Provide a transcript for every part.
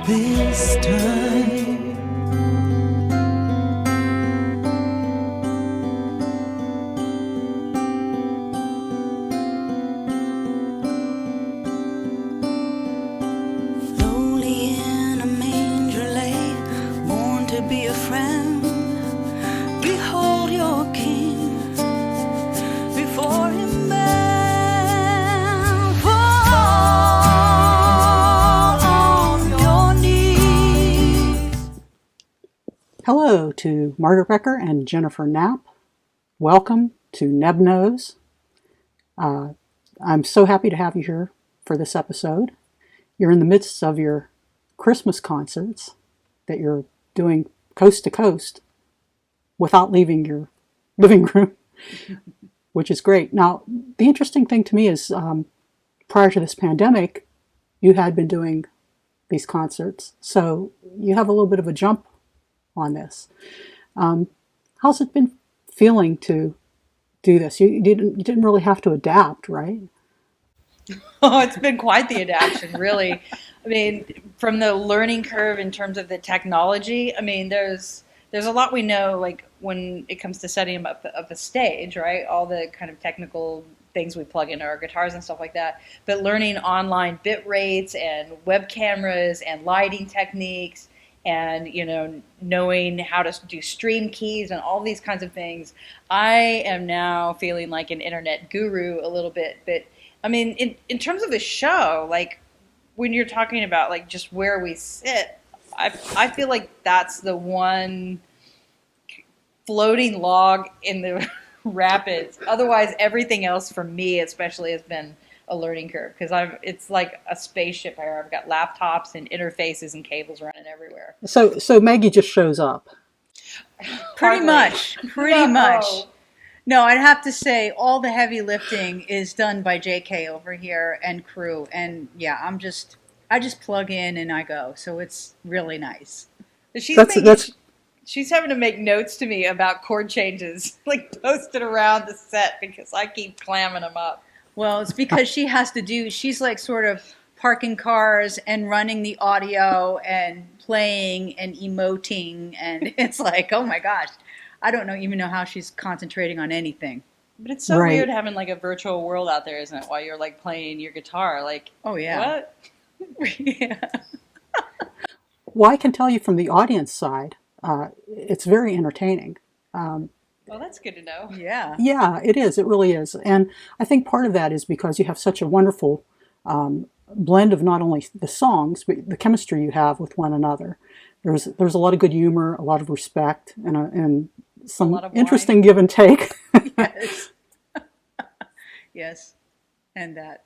this time. Lowly in a manger lay, born to be a friend. Behold your king, before him bend. Fall on your knees. Hello to Margaret Becker and Jennifer Knapp. Welcome to Neb Knows. I'm so happy to have you here for this episode. You're in the midst of your Christmas concerts that you're doing coast to coast without leaving your living room, which is great. Now, the interesting thing to me is prior to this pandemic, you had been doing these concerts, so you have a little bit of a jump on this. How's it been feeling to do this? You didn't really have to adapt, right? Oh, it's been quite the adaptation, really. I mean, from the learning curve in terms of the technology, I mean, there's a lot we know, like when it comes to setting up a stage, right? All the kind of technical things we plug into our guitars and stuff like that. But learning online bit rates and web cameras and lighting techniques and, knowing how to do stream keys and all these kinds of things, I am now feeling like an internet guru a little bit. But I mean, in terms of the show, like when you're talking about like just where we sit, I feel like that's the one floating log in the rapids. Otherwise, everything else for me, especially, has been a learning curve because it's like a spaceship here. I've got laptops and interfaces and cables running everywhere. So Maggie just shows up. Pretty much. No, I'd have to say all the heavy lifting is done by JK over here and crew. And yeah, I just plug in and I go. So it's really nice. She's having to make notes to me about chord changes, like posted around the set because I keep clamming them up. Well, it's because she's like sort of parking cars and running the audio and playing and emoting. And it's like, oh my gosh. I don't even know how she's concentrating on anything. But it's so weird having like a virtual world out there, isn't it? While you're like playing your guitar, like, oh yeah, what? Yeah. Well, I can tell you from the audience side, it's very entertaining. Well, that's good to know. Yeah. Yeah, it is. It really is. And I think part of that is because you have such a wonderful blend of not only the songs, but the chemistry you have with one another. There's a lot of good humor, a lot of respect, and some interesting give and take. Yes. Yes. And that.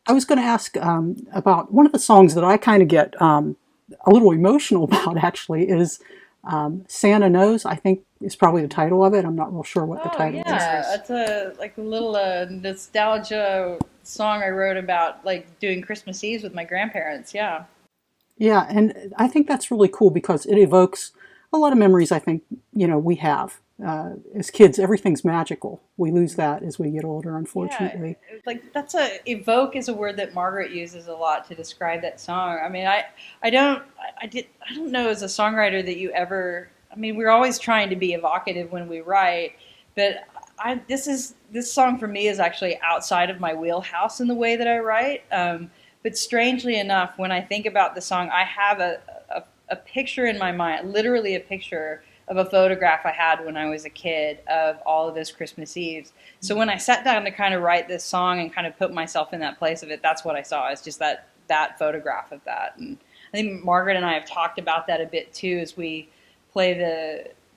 I was going to ask about one of the songs that I kind of get a little emotional about, actually, is Santa Knows, I think is probably the title of it. I'm not real sure what the title is. Yeah, that's a little nostalgia song I wrote about like doing Christmas Eves with my grandparents. Yeah. Yeah, and I think that's really cool because it evokes a lot of memories I think, we have. As kids, everything's magical. We lose that as we get older, unfortunately. Yeah, like evoke is a word that Margaret uses a lot to describe that song. I mean, I don't know as a songwriter that you ever, I mean, we're always trying to be evocative when we write, but this song for me is actually outside of my wheelhouse in the way that I write. But strangely enough, when I think about the song, I have a picture in my mind, literally a picture of a photograph I had when I was a kid of all of those Christmas Eves. So when I sat down to kind of write this song and kind of put myself in that place of it, that's what I saw. It's just that photograph of that. And I think Margaret and I have talked about that a bit too as we play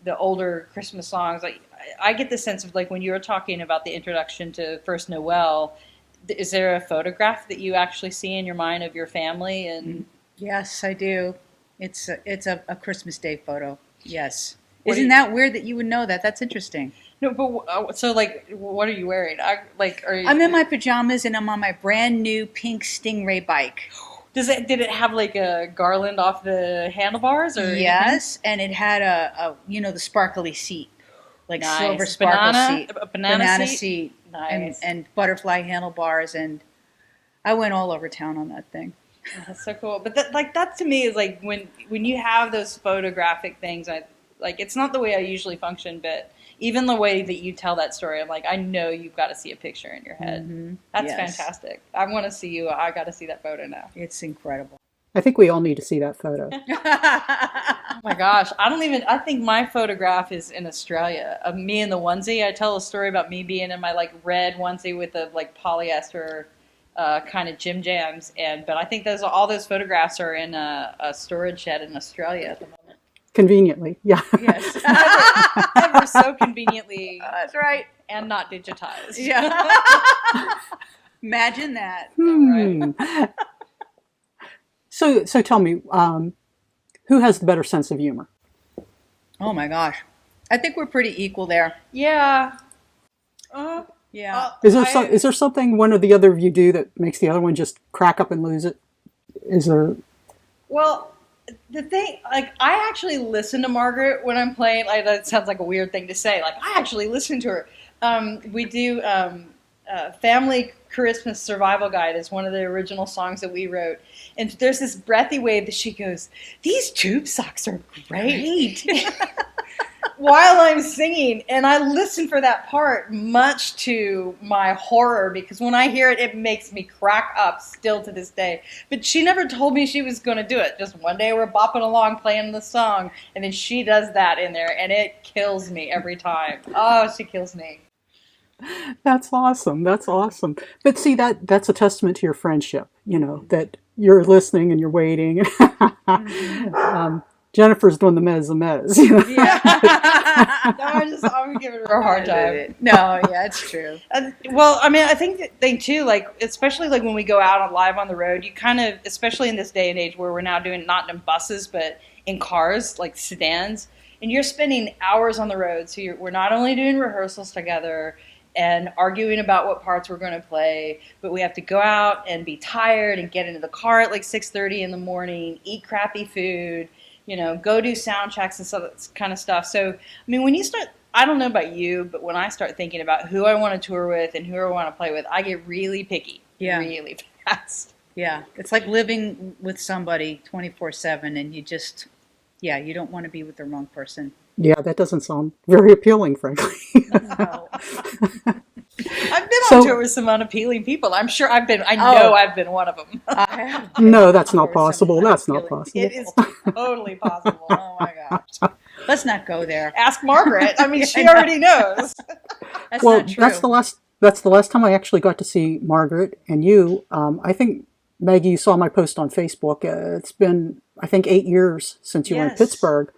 the older Christmas songs. Like I get the sense of like when you were talking about the introduction to First Noel, is there a photograph that you actually see in your mind of your family? And yes, I do. It's a Christmas Day photo. Yes. Isn't that weird that you would know that? That's interesting. No, but so like, what are you wearing? I'm in my pajamas and I'm on my brand new pink Stingray bike. Did it have like a garland off the handlebars or yes, anything? And it had a the sparkly seat, like nice. Silver sparkle seat, a banana seat, nice. and butterfly handlebars, and I went all over town on that thing. That's so cool. But that to me is like when you have those photographic things, I like it's not the way I usually function, but even the way that you tell that story, I'm like, I know you've got to see a picture in your head. Mm-hmm. That's Yes. fantastic. I want to see you. I got to see that photo now. It's incredible. I think we all need to see that photo. Oh my gosh, I think my photograph is in Australia of me in the onesie. I tell a story about me being in my like red onesie with the like polyester kind of gym jams, but I think all those photographs are in a storage shed in Australia at the moment. Conveniently, yeah. Yes, ever so conveniently. That's right. And not digitized. Yeah. Imagine that. Right. So tell me, who has the better sense of humor? Oh my gosh. I think we're pretty equal there. Yeah. Yeah. Is there something one or the other of you do that makes the other one just crack up and lose it? Is there? Well, the thing, like, I actually listen to Margaret when I'm playing. Like, that sounds like a weird thing to say. Like, I actually listen to her. We do Family Christmas Survival Guide is one of the original songs that we wrote. And there's this breathy way that she goes, "These tube socks are great." While I'm singing, and I listen for that part, much to my horror, because when I hear it, it makes me crack up still to this day. But she never told me she was going to do it. Just one day we're bopping along playing the song, and then she does that in there, and it kills me every time. Oh, she kills me. That's awesome. That's awesome. But see, that's a testament to your friendship. You know that you're listening and you're waiting. Jennifer's doing the mez. You know? Yeah. No, I'm giving her a hard time. No, yeah, it's true. Well, I mean, I think the thing too, like, especially like when we go out live on the road, you kind of, especially in this day and age where we're now doing not in buses, but in cars, like sedans, and you're spending hours on the road. So we're not only doing rehearsals together and arguing about what parts we're going to play, but we have to go out and be tired and get into the car at like 6:30 in the morning, eat crappy food, you know, go do sound checks and that kind of stuff. So, I mean, when you start, I don't know about you, but when I start thinking about who I want to tour with and who I want to play with, I get really picky, really fast. Yeah, it's like living with somebody 24/7, and you just, you don't want to be with the wrong person. Yeah, that doesn't sound very appealing, frankly. No. I've been on tour with some unappealing people. I'm sure I've been one of them. No, that's not possible. That's not possible. It is totally possible. Oh my gosh. Let's not go there. Ask Margaret. I mean, she already knows. That's Well, not true. that's the last time I actually got to see Margaret and you. I think, Maggie, you saw my post on Facebook. It's been, I think, 8 years since you were in Pittsburgh.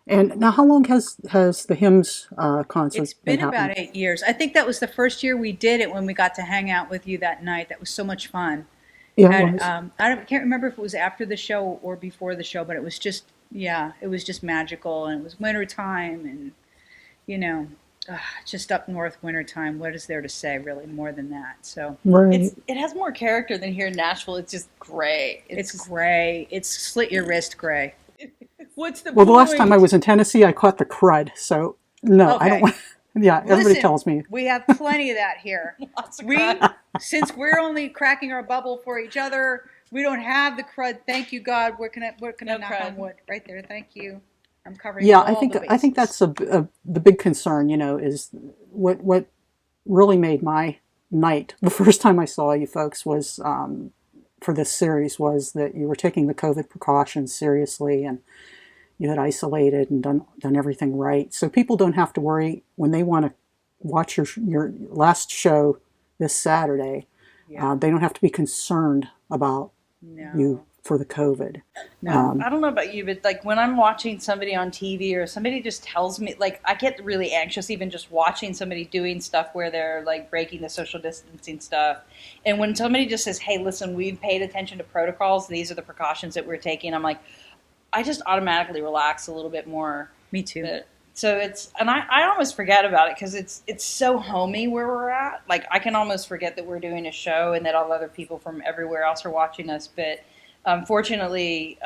And now, how long has the hymns concert It's been happening? about 8 years. I think that was the first year we did it when we got to hang out with you that night. That was so much fun. Yeah, it And, was. I can't remember if it was after the show or before the show, but it was just, it was just magical. And it was winter time, and, you know, just up north winter time. What is there to say, really, more than that? So Right. It has more character than here in Nashville. It's just gray. it's gray. It's slit your wrist gray. What's the Well, the last time I was in Tennessee, I caught the crud. So, no, I don't want. Yeah, everybody Listen, tells me. we have plenty of that here. Lots of crud. Since we're only cracking our bubble for each other, we don't have the crud. Thank you, God. We're gonna No knock crud. on wood right there. Thank you. I'm covering. Yeah, all I think the that's the big concern. You know, is what really made my night the first time I saw you folks was for this series was that you were taking the COVID precautions seriously and you had isolated and done everything right. So people don't have to worry when they want to watch your last show this Saturday. Yeah. They don't have to be concerned about No. you for the COVID. No. I don't know about you, but like when I'm watching somebody on TV or somebody just tells me, like I get really anxious even just watching somebody doing stuff where they're like breaking the social distancing stuff. And when somebody just says, "Hey, listen, we've paid attention to protocols. These are the precautions that we're taking," I'm like, I just automatically relax a little bit more. Me too. But, so I almost forget about it because it's so homey where we're at. Like I can almost forget that we're doing a show and that all other people from everywhere else are watching us. But fortunately,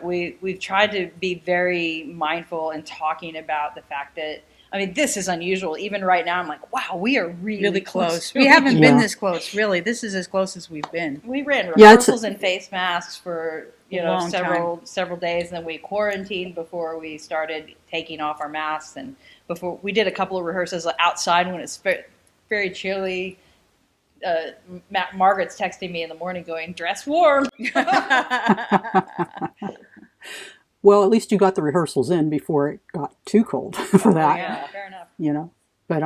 we've tried to be very mindful in talking about the fact that, I mean, this is unusual. Even right now, I'm like, wow, we are really close. We haven't Yeah. been this close, really. This is as close as we've been. We ran Yeah, rehearsals in face masks for Long several days, and then we quarantined before we started taking off our masks. And before we did a couple of rehearsals outside when it's very chilly. Margaret's texting me in the morning, going, "Dress warm." Well, at least you got the rehearsals in before it got too cold for that. Yeah, fair enough. You know, but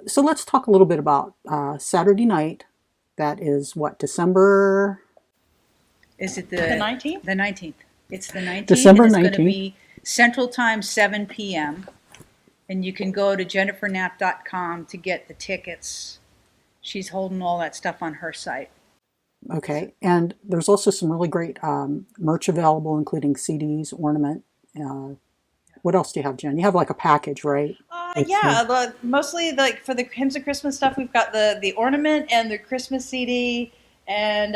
so let's talk a little bit about Saturday night. That is what, December? Is it The 19th? The 19th. It's the 19th. December and 19th. It's going to be Central Time, 7 p.m. And you can go to jenniferknapp.com to get the tickets. She's holding all that stuff on her site. Okay, and there's also some really great merch available, including CDs, ornament. What else do you have, Jen? You have like a package, right? Mostly like for the Hymns of Christmas stuff, we've got the ornament and the Christmas CD, and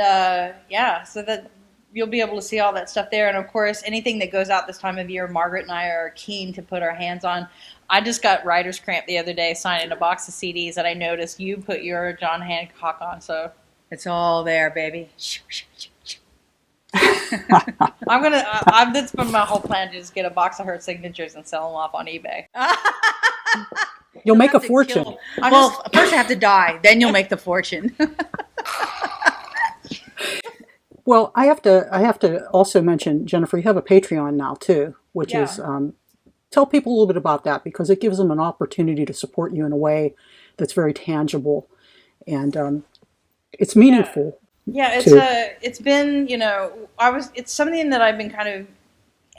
so that you'll be able to see all that stuff there. And of course, anything that goes out this time of year, Margaret and I are keen to put our hands on. I just got writer's cramp the other day signing a box of CDs, and I noticed you put your John Hancock on, so it's all there, baby. That's been my whole plan, to just get a box of her signatures and sell them off on eBay. You'll make a fortune. First I have to die, then you'll make the fortune. Well, I have to also mention, Jennifer, you have a Patreon now too, which is tell people a little bit about that, because it gives them an opportunity to support you in a way that's very tangible, and it's meaningful. Yeah, it's been, it's something that I've been kind of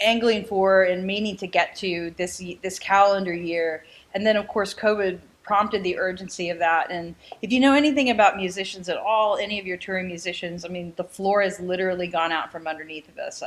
angling for and meaning to get to this calendar year. And then of course COVID prompted the urgency of that. And if you know anything about musicians at all, any of your touring musicians, I mean, the floor has literally gone out from underneath of us.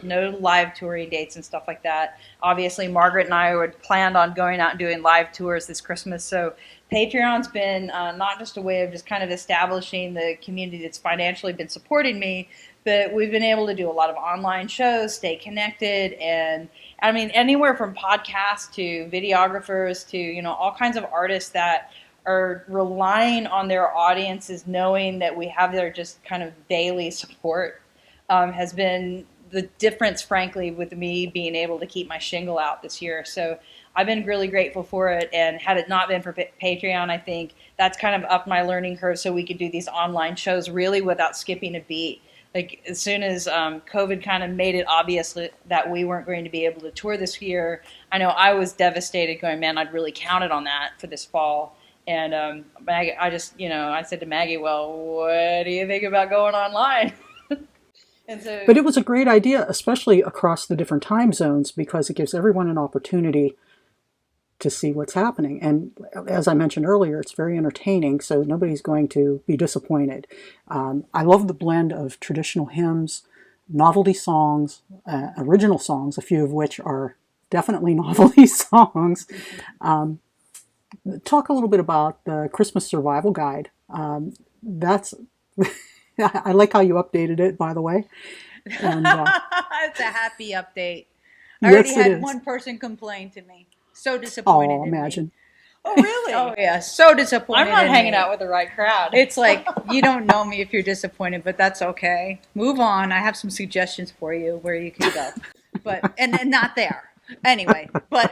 No live touring dates and stuff like that. Obviously, Margaret and I had planned on going out and doing live tours this Christmas. So Patreon's been not just a way of just kind of establishing the community that's financially been supporting me, but we've been able to do a lot of online shows, stay connected, and I mean, anywhere from podcasts to videographers to, all kinds of artists that are relying on their audiences, knowing that we have their just kind of daily support, has been the difference, frankly, with me being able to keep my shingle out this year. So I've been really grateful for it. And had it not been for Patreon, I think that's kind of upped my learning curve so we could do these online shows really without skipping a beat. Like, as soon as COVID kind of made it obvious that we weren't going to be able to tour this year, I know I was devastated, going, man, I'd really counted on that for this fall. And Maggie, I said to Maggie, well, what do you think about going online? But it was a great idea, especially across the different time zones, because it gives everyone an opportunity to see what's happening. And as I mentioned earlier, it's very entertaining, so nobody's going to be disappointed. I love the blend of traditional hymns, novelty songs, original songs, a few of which are definitely novelty songs. Talk a little bit about the Christmas Survival Guide. That's I like how you updated it, by the way. And, it's a happy update. I already had one person complain to me. So disappointed in imagine. me. Oh, really? Oh, yeah. So disappointed. I'm not hanging out with the right crowd. It's like, you don't know me if you're disappointed, but that's okay. Move on. I have some suggestions for you where you can go. But, and not there. Anyway, but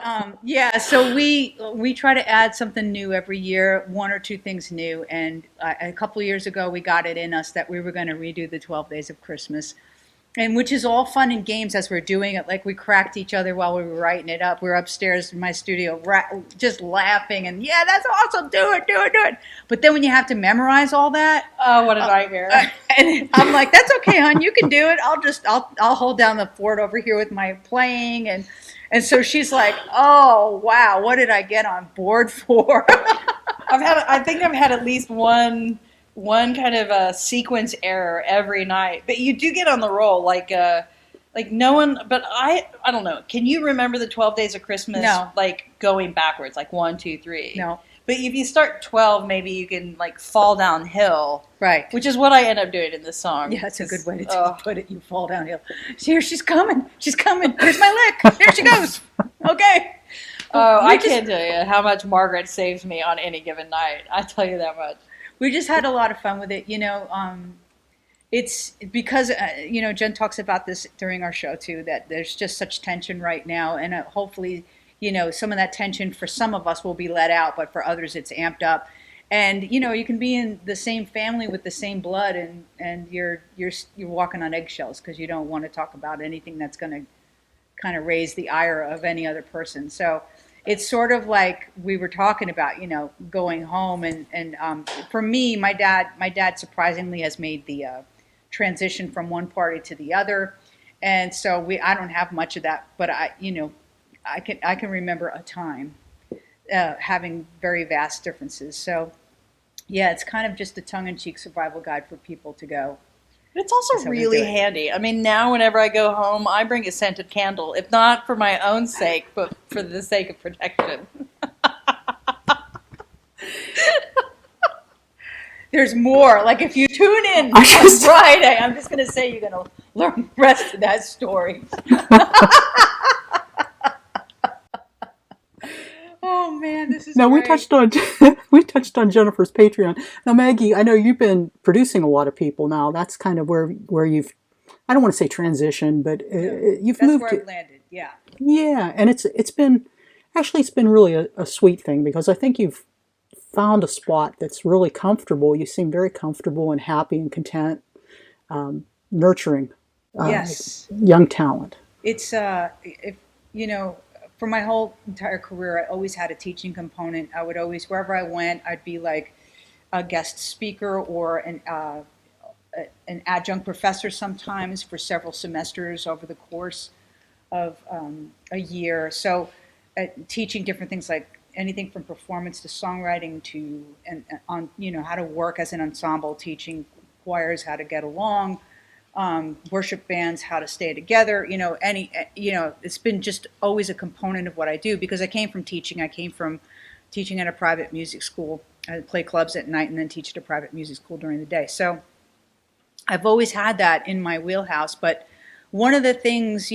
so we try to add something new every year, one or two things new. And a couple of years ago, we got it in us that we were going to redo the 12 Days of Christmas. And which is all fun and games as we're doing it. Like, we cracked each other while we were writing it up. We were upstairs in my studio just laughing and, yeah, that's awesome. Do it. But then when you have to memorize all that. Oh, what a nightmare. And I'm like, that's okay, hon. You can do it. I'll hold down the fort over here with my playing. And so she's like, oh, wow, what did I get on board for? I think I've had at least one kind of a sequence error every night, but you do get on the roll. Like no one, but I don't know. Can you remember the 12 Days of Christmas? No. Like going backwards, like 1, 2, 3. No. But if you start 12, maybe you can like fall downhill. Right. Which is what I end up doing in this song. Yeah, that's a good way to put it. You fall downhill. Here, she's coming. Here's my lick. There she goes. Okay. Oh, We I just- can't tell you how much Margaret saves me on any given night. I tell you that much. we just had a lot of fun with it. It's because Jen talks about this during our show too, that there's just such tension right now, and hopefully some of that tension for some of us will be let out, but for others it's amped up. And you can be in the same family with the same blood, and you're walking on eggshells because you don't want to talk about anything that's going to kind of raise the ire of any other person. So it's sort of like we were talking about, going home, and for me, my dad surprisingly has made the transition from one party to the other, and so I don't have much of that, but I can remember a time having very vast differences. So yeah, it's kind of just a tongue-in-cheek survival guide for people to go. It's That's also how we really do it. handy. I mean, now whenever I go home, I bring a scented candle, if not for my own sake, but for the sake of protection. There's more. Like if you tune in I on just- Friday, I'm just going to say you're going to learn the rest of that story. Oh man, this is Now we great. touched on we touched on Jennifer's Patreon. Now Maggie, I know you've been producing a lot of people now. That's kind of where you've, I don't want to say transition, but you've That's moved where to, I've landed. Yeah. yeah, and it's been really a sweet thing because I think you've found a spot that's really comfortable. You seem very comfortable and happy and content, nurturing Yes. young talent. It's if for my whole entire career, I always had a teaching component. I would always, wherever I went, I'd be like a guest speaker or an adjunct professor sometimes for several semesters over the course of a year. So teaching different things like anything from performance to songwriting to and on how to work as an ensemble, teaching choirs how to get along, worship bands how to stay together. It's been just always a component of what I do because I came from teaching. I came from teaching at a private music school. I play clubs at night and then teach at a private music school during the day. So I've always had that in my wheelhouse. But one of the things,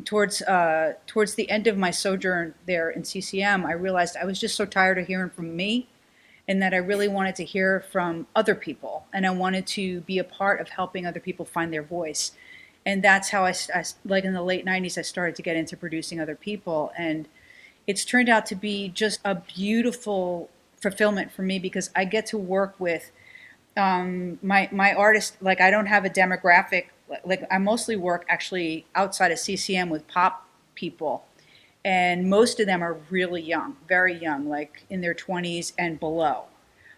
towards the end of my sojourn there in CCM, I realized I was just so tired of hearing from me, and that I really wanted to hear from other people, and I wanted to be a part of helping other people find their voice. And that's how I like in the late 90s, I started to get into producing other people, and it's turned out to be just a beautiful fulfillment for me because I get to work with my artists. Like I don't have a demographic. Like I mostly work actually outside of CCM with pop people, and most of them are really young, very young, like in their 20s and below.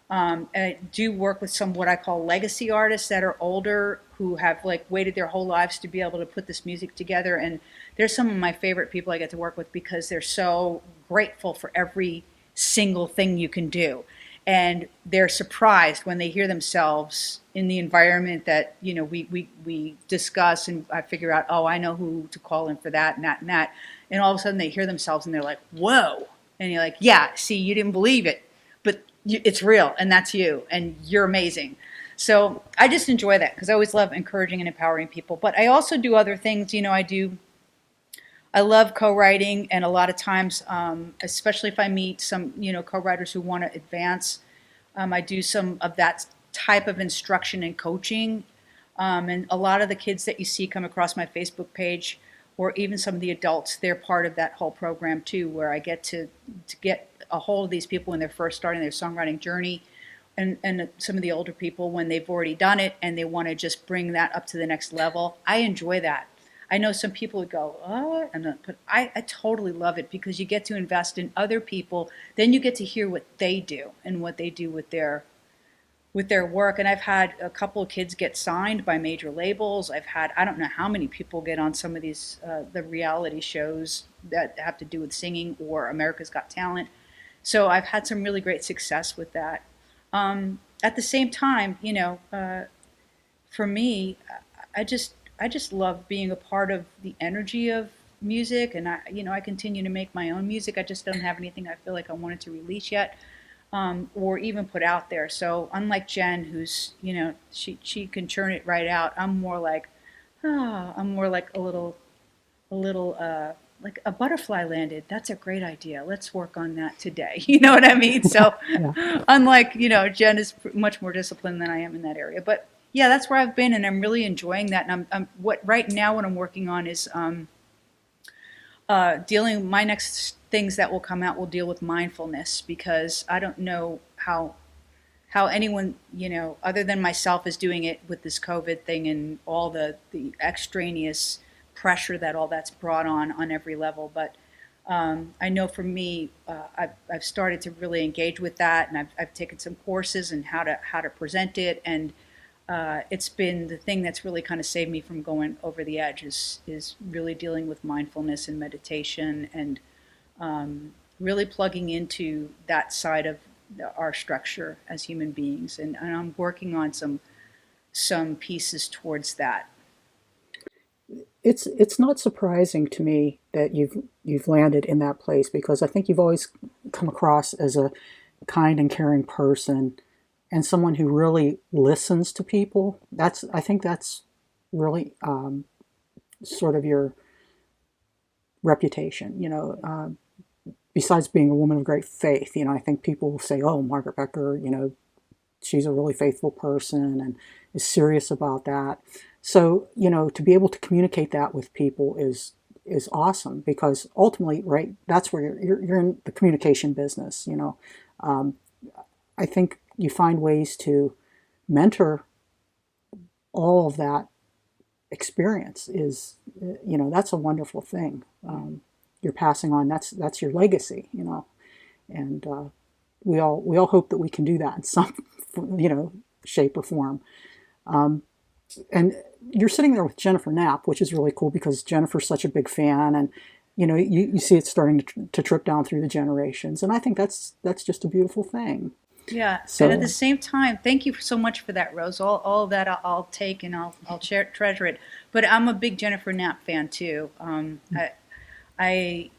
And I do work with some what I call legacy artists that are older who have like waited their whole lives to be able to put this music together. And they're some of my favorite people I get to work with because they're so grateful for every single thing you can do. And they're surprised when they hear themselves in the environment that we discuss, and I figure out, oh, I know who to call in for that and that and that, and all of a sudden they hear themselves and they're like, whoa, and you're like, yeah, see, you didn't believe it, but it's real, and that's you, and you're amazing. So I just enjoy that because I always love encouraging and empowering people. But I also do other things. I love co-writing, and a lot of times, especially if I meet some, co-writers who want to advance, I do some of that type of instruction and coaching. And a lot of the kids that you see come across my Facebook page, or even some of the adults, they're part of that whole program too, where I get to get a hold of these people when they're first starting their songwriting journey, and some of the older people when they've already done it and they want to just bring that up to the next level. I enjoy that. I know some people would go, oh, but I totally love it because you get to invest in other people. Then you get to hear what they do and what they do with their work. And I've had a couple of kids get signed by major labels. I've had, I don't know how many people get on some of these, the reality shows that have to do with singing or America's Got Talent. So I've had some really great success with that. At the same time, for me, I just love being a part of the energy of music, and I continue to make my own music. I just don't have anything I feel like I wanted to release yet, or even put out there. So unlike Jen, who's she can churn it right out. I'm more like a little like a butterfly landed. That's a great idea. Let's work on that today. You know what I mean? So Yeah. unlike, Jen is much more disciplined than I am in that area. But yeah, that's where I've been, and I'm really enjoying that. And I'm what right now what I'm working on is dealing. My next things that will come out will deal with mindfulness, because I don't know how anyone, other than myself, is doing it with this COVID thing and all the extraneous pressure that all that's brought on every level. But I know for me, I've started to really engage with that, and I've taken some courses in how to present it, and it's been the thing that's really kind of saved me from going over the edge, is really dealing with mindfulness and meditation, and really plugging into that side of our structure as human beings, and I'm working on some pieces towards that. It's not surprising to me that you've landed in that place, because I think you've always come across as a kind and caring person, and someone who really listens to people. I think that's really sort of your reputation. Besides being a woman of great faith, I think people will say, "Oh, Margaret Becker, she's a really faithful person and is serious about that." So, to be able to communicate that with people is awesome, because ultimately, right, that's where you're in the communication business. I think you find ways to mentor all of that experience. That's a wonderful thing. You're passing on. That's your legacy. And we all hope that we can do that in some shape or form. And you're sitting there with Jennifer Knapp, which is really cool, because Jennifer's such a big fan, and you see it starting to trip down through the generations, and I think that's just a beautiful thing. Yeah, So, and at the same time, thank you so much for that, Rose. All of that I'll take, and I'll treasure it. But I'm a big Jennifer Knapp fan too. I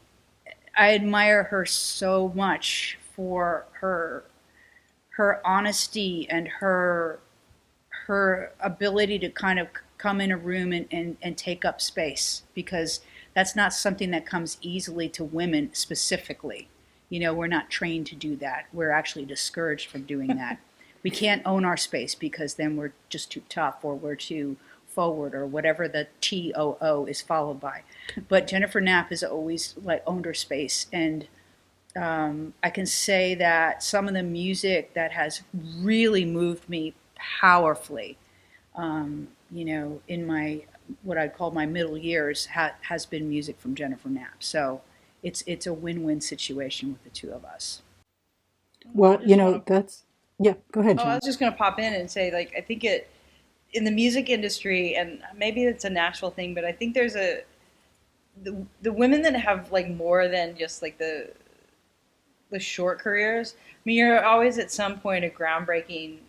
admire her so much for her honesty and her ability to kind of come in a room and take up space, because that's not something that comes easily to women specifically. We're not trained to do that. We're actually discouraged from doing that. We can't own our space, because then we're just too tough, or we're too forward, or whatever the TOO is followed by. But Jennifer Knapp has always owned her space, and I can say that some of the music that has really moved me powerfully, in my what I'd call my middle years, has been music from Jennifer Knapp. So it's a win-win situation with the two of us. well, that's, yeah. Go ahead, Oh, I Jen. was just going to pop in and say, I think in the music industry, and maybe it's a natural thing, but I think there's the women that have more than just the short careers. I mean, you're always at some point a groundbreaking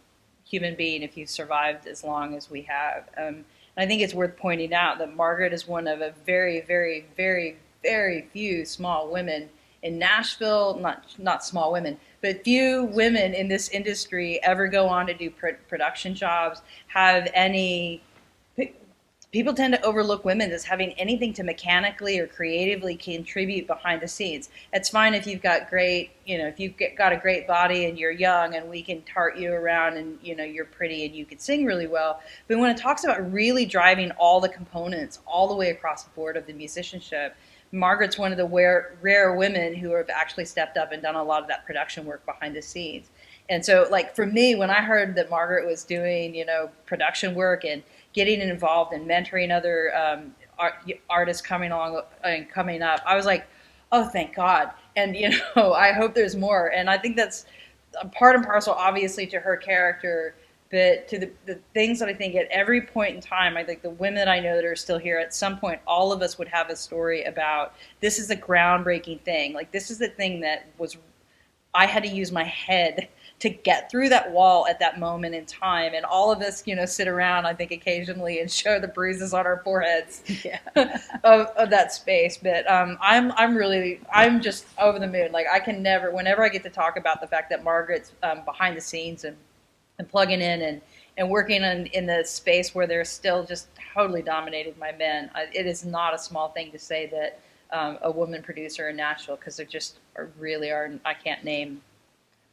human being if you've survived as long as we have. And I think it's worth pointing out that Margaret is one of a very, very, very, very few small women in Nashville. Not small women, but few women in this industry ever go on to do production jobs, have any. People tend to overlook women as having anything to mechanically or creatively contribute behind the scenes. It's fine if you've got if you've got a great body and you're young and we can tart you around and, you're pretty and you can sing really well. But when it talks about really driving all the components all the way across the board of the musicianship, Margaret's one of the rare women who have actually stepped up and done a lot of that production work behind the scenes. And so, for me, when I heard that Margaret was doing, production work and getting involved and mentoring other artists coming along and coming up, I was like, oh, thank God. And, I hope there's more. And I think that's a part and parcel, obviously, to her character, but to the things that I think at every point in time, I think the women that I know that are still here, at some point, all of us would have a story about, this is a groundbreaking thing. This is the thing that I had to use my head to get through that wall at that moment in time. And all of us, sit around, I think, occasionally and show the bruises on our foreheads of that space. But I'm just over the moon. I can never, whenever I get to talk about the fact that Margaret's behind the scenes and plugging in and working in the space where they're still just totally dominated by men, it is not a small thing to say that a woman producer in Nashville, because there just really are. I can't name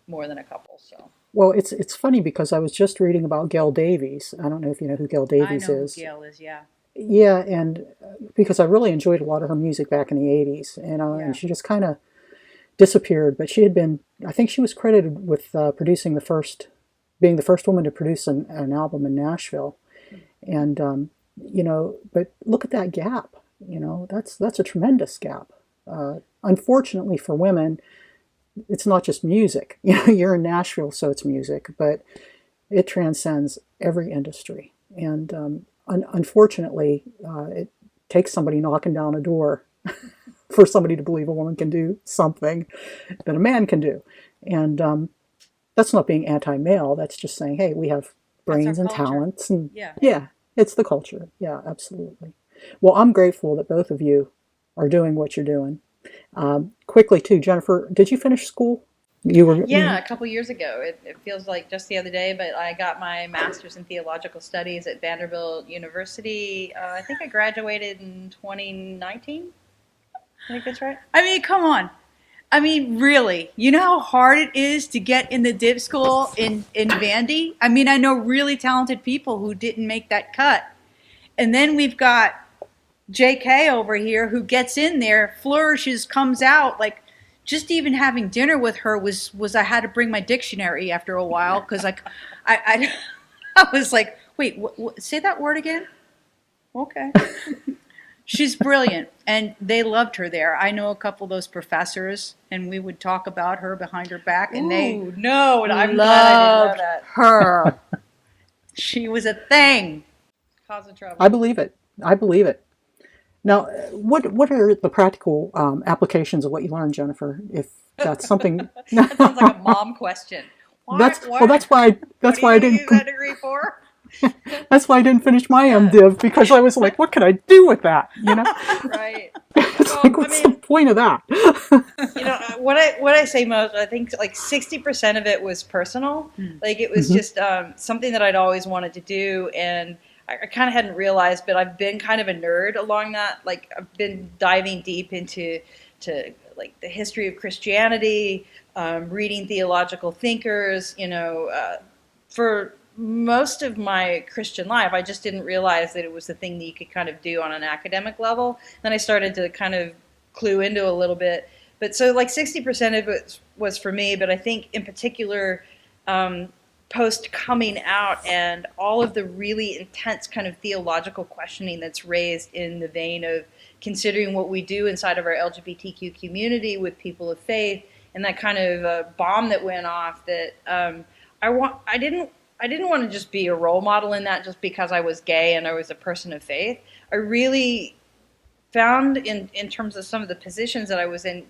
more than a couple. So. Well, it's funny because I was just reading about Gail Davies. I don't know if you know who Gail I Davies know who is. Gail is. Yeah. Yeah, and because I really enjoyed a lot of her music back in the 80s, Yeah. and she just kind of disappeared. But she had been, I think she was credited with producing being the first woman to produce an album in Nashville. And, but look at that gap. That's a tremendous gap. Unfortunately for women, it's not just music. You're in Nashville, so it's music, but it transcends every industry. And unfortunately, it takes somebody knocking down a door for somebody to believe a woman can do something that a man can do. And that's not being anti-male. That's just saying, hey, we have brains and culture. talents. And Yeah. it's the culture. Yeah, absolutely. Well, I'm grateful that both of you are doing what you're doing. Quickly, too, Jennifer, did you finish school? Yeah, a couple years ago. It feels like just the other day, but I got my master's in theological studies at Vanderbilt University. I think I graduated in 2019. I think that's right. I mean, come on. I mean, really, you know how hard it is to get in the dip school in Vandy? I mean, I know really talented people who didn't make that cut. And then we've got JK over here who gets in there, flourishes, comes out. Like, just even having dinner with her was I had to bring my dictionary after a while because I was like, wait, say that word again? Okay. She's brilliant, and they loved her there. I know a couple of those professors, and we would talk about her behind her back, and they no, I'm glad I didn't know loved that. her. She was a thing. Cause of trouble. I believe it. I believe it. Now, what are the practical applications of what you learned, Jennifer? If that's something That sounds like a mom question. that's why I didn't. Use that degree for? That's why I didn't finish my MDiv, because I was like, what can I do with that? Right. It's Well, like, what's the point of that? What I say most, I think like 60% of it was personal. Like it was just something that I'd always wanted to do, and I kind of hadn't realized, but I've been kind of a nerd along that. Like I've been diving deep into like the history of Christianity, reading theological thinkers. For most of my Christian life, I just didn't realize that it was the thing that you could kind of do on an academic level. Then I started to kind of clue into a little bit. But so like 60% of it was for me, but I think in particular, post coming out and all of the really intense kind of theological questioning that's raised in the vein of considering what we do inside of our LGBTQ community with people of faith, and that kind of bomb that went off that I didn't want to just be a role model in that just because I was gay and I was a person of faith. I really found in terms of some of the positions that I was in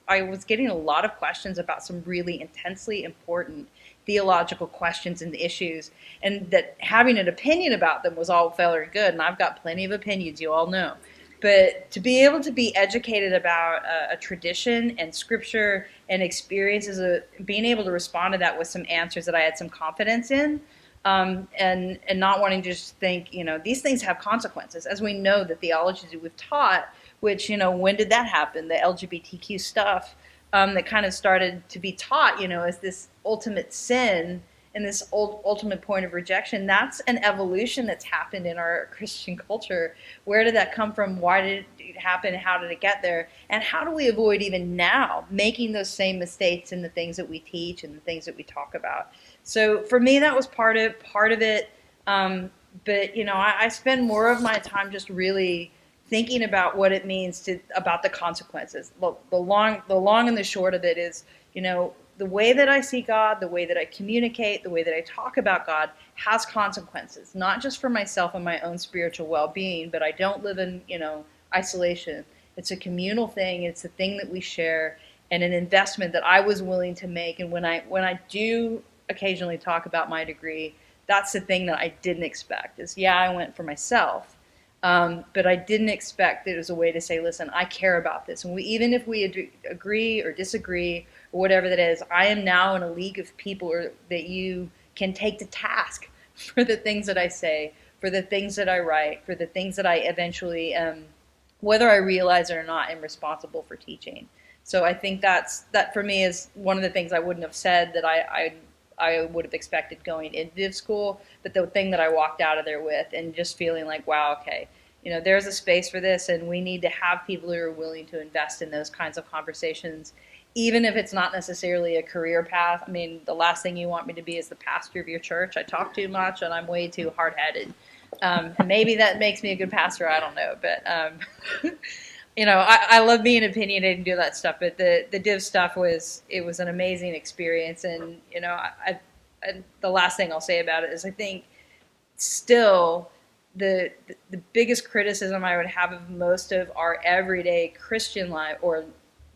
I was getting a lot of questions about some really intensely important theological questions and issues, and that having an opinion about them was all well and good, and I've got plenty of opinions, you all know. But to be able to be educated about a tradition and scripture and experiences, being able to respond to that with some answers that I had some confidence in, and not wanting to just think, these things have consequences. As we know, the theologies that we've taught, which, when did that happen? The LGBTQ stuff that kind of started to be taught, as this ultimate sin and this ultimate point of rejection. That's an evolution that's happened in our Christian culture. Where did that come from? Why did it happen? How did it get there? And how do we avoid even now making those same mistakes in the things that we teach and the things that we talk about? So for me, that was part of it. But I spend more of my time just really thinking about what it means about the consequences. The long and the short of it is, the way that I see God, the way that I communicate, the way that I talk about God has consequences, not just for myself and my own spiritual well-being, but I don't live in, isolation. It's a communal thing. It's a thing that we share, and an investment that I was willing to make. And when I do occasionally talk about my degree, that's the thing that I didn't expect is, I went for myself. But I didn't expect that it was a way to say, listen, I care about this. And even if we agree or disagree or whatever that is, I am now in a league of people that you can take to task for the things that I say, for the things that I write, for the things that I eventually whether I realize it or not, I'm responsible for teaching. So I think that for me is one of the things I wouldn't have said that I would have expected going into div school, but the thing that I walked out of there with, and just feeling like, wow, okay, there's a space for this, and we need to have people who are willing to invest in those kinds of conversations, even if it's not necessarily a career path. I mean, the last thing you want me to be is the pastor of your church. I talk too much, and I'm way too hard-headed. And maybe that makes me a good pastor. I don't know, but I love being opinionated and do that stuff. But the div stuff was an amazing experience, and the last thing I'll say about it is I think still the biggest criticism I would have of most of our everyday Christian life, or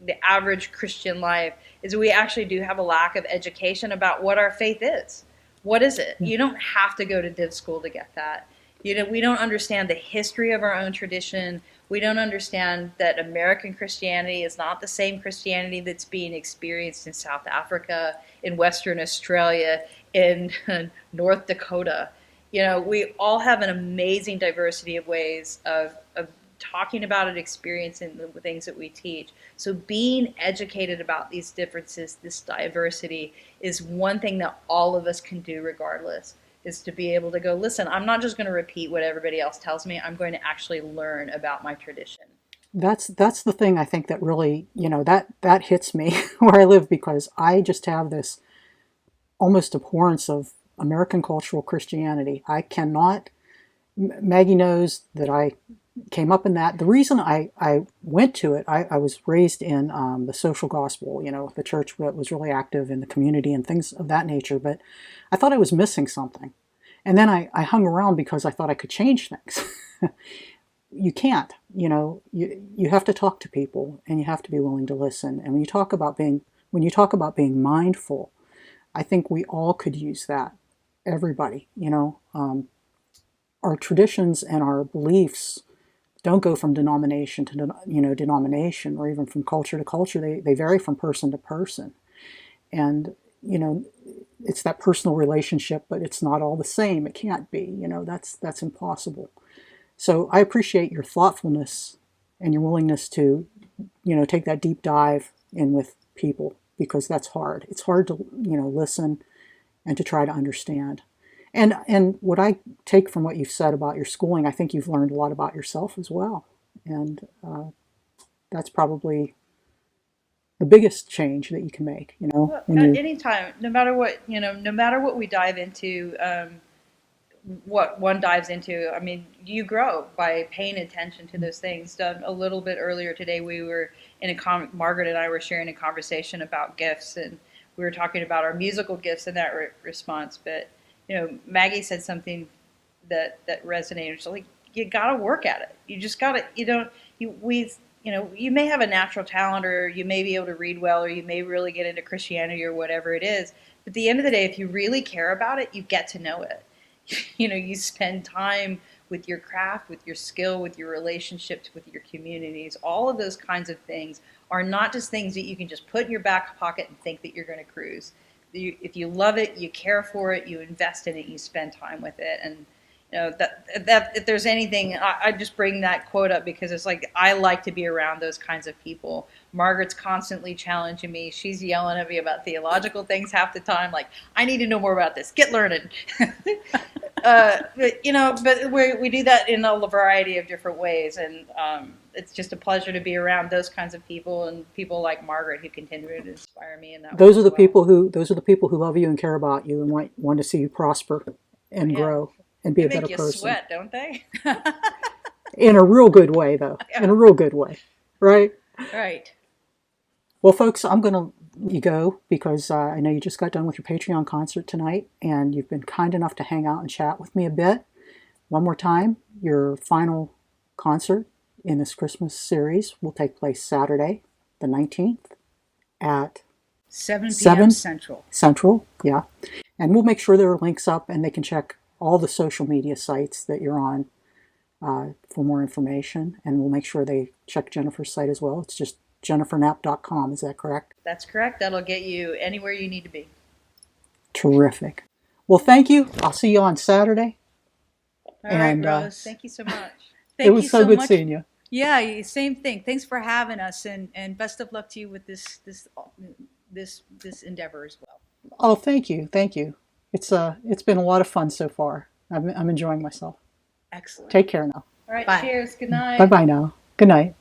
the average Christian life, is we actually do have a lack of education about what our faith is. What is it? You don't have to go to div school to get that. We don't understand the history of our own tradition. We don't understand that American Christianity is not the same Christianity that's being experienced in South Africa, in Western Australia, in North Dakota. We all have an amazing diversity of ways of talking about it, experiencing the things that we teach. So being educated about these differences, this diversity, is one thing that all of us can do regardless, is to be able to go, listen, I'm not just going to repeat what everybody else tells me. I'm going to actually learn about my tradition. That's the thing I think that really, that hits me where I live, because I just have this almost abhorrence of American cultural Christianity. I cannot, Maggie knows that I came up in that. The reason I went to it, I was raised in the social gospel, the church that was really active in the community and things of that nature, but I thought I was missing something. And then I hung around because I thought I could change things. You can't, you have to talk to people, and you have to be willing to listen. And when you talk about being mindful, I think we all could use that. Everybody, our traditions and our beliefs don't go from denomination to denomination, or even from culture to culture. They vary from person to person, and it's that personal relationship, but it's not all the same. It can't be. That's impossible. So I appreciate your thoughtfulness and your willingness to take that deep dive in with people, because that's hard. It's hard to listen and to try to understand. And what I take from what you've said about your schooling, I think you've learned a lot about yourself as well. And that's probably the biggest change that you can make, Well, at any time, no matter what we dive into, what one dives into, I mean, you grow by paying attention to those things. A little bit earlier today, we were Margaret and I were sharing a conversation about gifts, and we were talking about our musical gifts in that response. But Maggie said something that resonated. So like, you got to work at it. You just got to, you may have a natural talent, or you may be able to read well, or you may really get into Christianity or whatever it is. But at the end of the day, if you really care about it, you get to know it. You spend time with your craft, with your skill, with your relationships, with your communities. All of those kinds of things are not just things that you can just put in your back pocket and think that you're going to cruise. If you love it, you care for it, you invest in it, you spend time with it. And that if there's anything, I just bring that quote up because it's like, I like to be around those kinds of people. Margaret's constantly challenging me. She's yelling at me about theological things half the time. Like, I need to know more about this. Get learning. But we do that in a variety of different ways. And it's just a pleasure to be around those kinds of people, and people like Margaret who continue to inspire me in that way. Those are the people who love you and care about you and want to see you prosper and grow and be a better person. They make you sweat, don't they? In a real good way, though. Yeah. In a real good way, right? Right. Well, folks, I'm going to let you go because I know you just got done with your Patreon concert tonight, and you've been kind enough to hang out and chat with me a bit. One more time, your final concert in this Christmas series will take place Saturday, the 19th at 7 p.m. Central. Central, yeah. And we'll make sure there are links up, and they can check all the social media sites that you're on for more information. And we'll make sure they check Jennifer's site as well. It's just jenniferknapp.com. Is that correct? That's correct. That'll get you anywhere you need to be. Terrific. Well, thank you. I'll see you on Saturday. All right, Rose. Thank you so much. It was so good seeing you. Yeah, same thing. Thanks for having us, and best of luck to you with this endeavor as well. Oh, thank you, thank you. It's been a lot of fun so far. I'm enjoying myself. Excellent. Take care now. All right, Bye. cheers. Good night. Bye bye now. Good night.